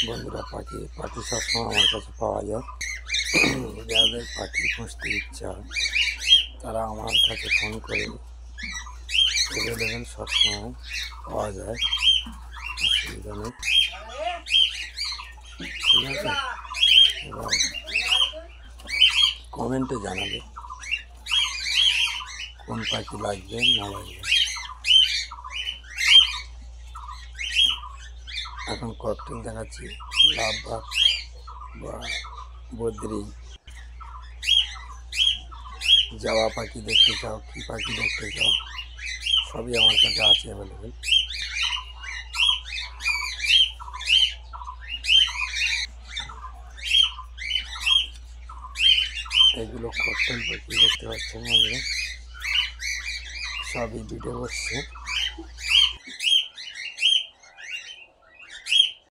বন্ধুরা, পাখি সবসময় আমার কাছে পাওয়া যায়। যাদের পাখি পুষতে ইচ্ছা হয় তারা আমার কাছে ফোন করে অ্যাভেলেবেল সবসময় পাওয়া যায়, অসুবিধা নেই। ঠিক আছে, এবার কমেন্টে জানাবে কোন পাখি লাগবে না লাগবে। এখন ককটেল দেখাচ্ছি, লাভবাগ বা বদ্রি। যাওয়া পাখি দেখতে চাও, কী পাখি দেখতে চাও, সবই আমার কাছে আছে অ্যাভেলেবেল। এগুলো ককটেল পাখি দেখতে পাচ্ছেন বন্ধুরা, সবই বিটে বসছে।